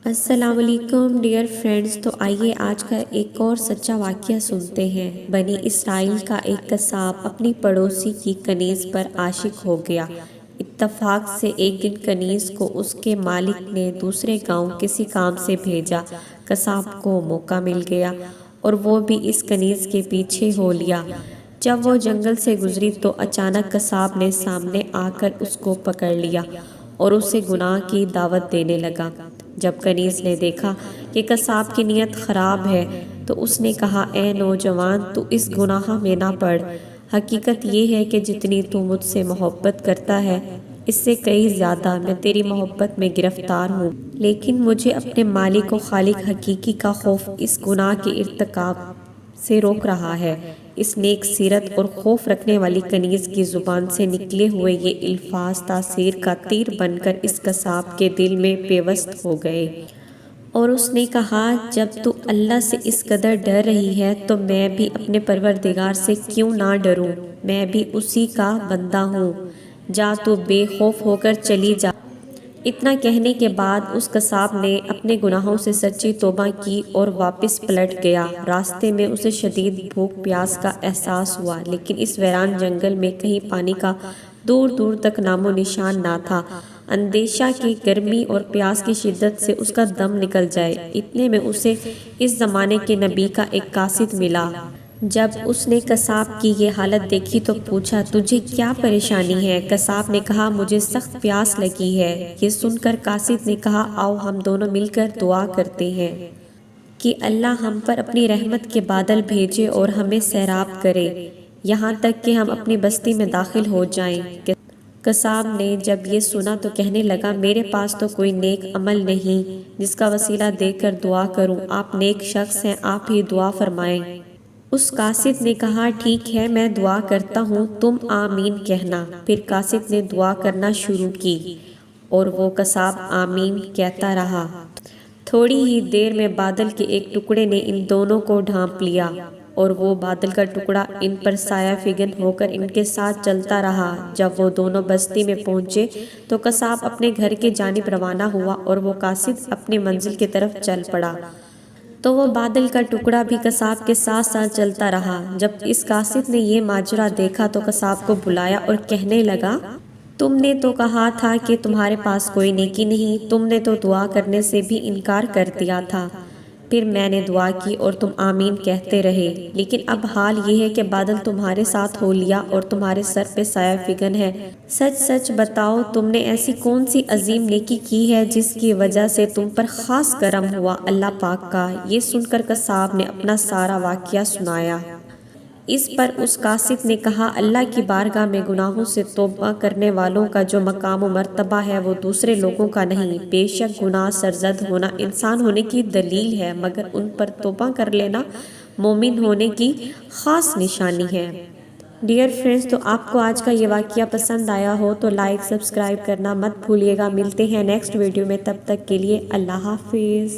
السلام علیکم dear friends, تو آئیے آج کا ایک اور سچا واقعہ سنتے ہیں۔ بنی اسرائیل کا ایک قصاب اپنی پڑوسی کی کنیز پر عاشق ہو گیا۔ اتفاق سے ایک دن کنیز کو اس کے مالک نے دوسرے گاؤں کسی کام سے بھیجا۔ قصاب کو موقع مل گیا اور وہ بھی اس کنیز کے پیچھے ہو لیا۔ جب وہ جنگل سے گزری تو اچانک قصاب نے سامنے آ کر اس کو پکڑ لیا اور اسے گناہ کی دعوت دینے لگا۔ جب کنیز نے دیکھا کہ قصاب کی نیت خراب ہے تو اس نے کہا، اے نوجوان، تو اس گناہ میں نہ پڑ۔ حقیقت یہ ہے کہ جتنی تو مجھ سے محبت کرتا ہے اس سے کئی زیادہ میں تیری محبت میں گرفتار ہوں، لیکن مجھے اپنے مالک و خالق حقیقی کا خوف اس گناہ کے ارتکاب سے روک رہا ہے۔ اس نیک سیرت اور خوف رکھنے والی کنیز کی زبان سے نکلے ہوئے یہ الفاظ تاثیر کا تیر بن کر اس قصاب کے دل میں پیوست ہو گئے، اور اس نے کہا، جب تو اللہ سے اس قدر ڈر رہی ہے تو میں بھی اپنے پروردگار سے کیوں نہ ڈروں؟ میں بھی اسی کا بندہ ہوں۔ جا، تو بے خوف ہو کر چلی جا۔ اتنا کہنے کے بعد اس قصاب نے اپنے گناہوں سے سچی توبہ کی اور واپس پلٹ گیا۔ راستے میں اسے شدید بھوک پیاس کا احساس ہوا، لیکن اس ویران جنگل میں کہیں پانی کا دور دور تک نام و نشان نہ تھا۔ اندیشہ کہ گرمی اور پیاس کی شدت سے اس کا دم نکل جائے، اتنے میں اسے اس زمانے کے نبی کا ایک قاصد ملا۔ جب اس نے قصاب کی یہ حالت دیکھی تو پوچھا، تجھے کیا پریشانی ہے؟ قصاب نے کہا، مجھے سخت پیاس لگی ہے۔ یہ سن کر قاصد نے کہا، آؤ ہم دونوں مل کر دعا کرتے ہیں کہ اللہ ہم پر اپنی رحمت کے بادل بھیجے اور ہمیں سیراب کرے، یہاں تک کہ ہم اپنی بستی میں داخل ہو جائیں۔ قصاب نے جب یہ سنا تو کہنے لگا، میرے پاس تو کوئی نیک عمل نہیں جس کا وسیلہ دے کر دعا کروں، آپ نیک شخص ہیں، آپ ہی دعا فرمائیں۔ اس قاصد نے کہا، ٹھیک ہے، میں دعا کرتا ہوں، تم آمین کہنا۔ پھر قاصد نے دعا کرنا شروع کی اور وہ قصاب آمین کہتا رہا۔ تھوڑی ہی دیر میں بادل کے ایک ٹکڑے نے ان دونوں کو ڈھانپ لیا اور وہ بادل کا ٹکڑا ان پر سایہ فگن ہو کر ان کے ساتھ چلتا رہا۔ جب وہ دونوں بستی میں پہنچے تو قصاب اپنے گھر کی جانب روانہ ہوا اور وہ قاصد اپنی منزل کی طرف چل پڑا۔ تو وہ بادل کا ٹکڑا بھی قصاب کے ساتھ ساتھ چلتا رہا۔ جب اس قاصد نے یہ ماجرا دیکھا تو قصاب کو بلایا اور کہنے لگا، تم نے تو کہا تھا کہ تمہارے پاس کوئی نیکی نہیں، تم نے تو دعا کرنے سے بھی انکار کر دیا تھا، پھر میں نے دعا کی اور تم آمین کہتے رہے، لیکن اب حال یہ ہے کہ بادل تمہارے ساتھ ہو لیا اور تمہارے سر پہ سایہ فگن ہے۔ سچ سچ بتاؤ، تم نے ایسی کون سی عظیم نیکی کی ہے جس کی وجہ سے تم پر خاص کرم ہوا اللہ پاک کا؟ یہ سن کر قصاب نے اپنا سارا واقعہ سنایا۔ اس پر اس قاصد نے کہا، اللہ کی بارگاہ میں گناہوں سے توبہ کرنے والوں کا جو مقام و مرتبہ ہے وہ دوسرے لوگوں کا نہیں۔ بے شک گناہ سرزد ہونا انسان ہونے کی دلیل ہے، مگر ان پر توبہ کر لینا مومن ہونے کی خاص نشانی ہے۔ ڈیئر فرینڈز، تو آپ کو آج کا یہ واقعہ پسند آیا ہو تو لائک سبسکرائب کرنا مت بھولیے گا۔ ملتے ہیں نیکسٹ ویڈیو میں، تب تک کے لیے اللہ حافظ۔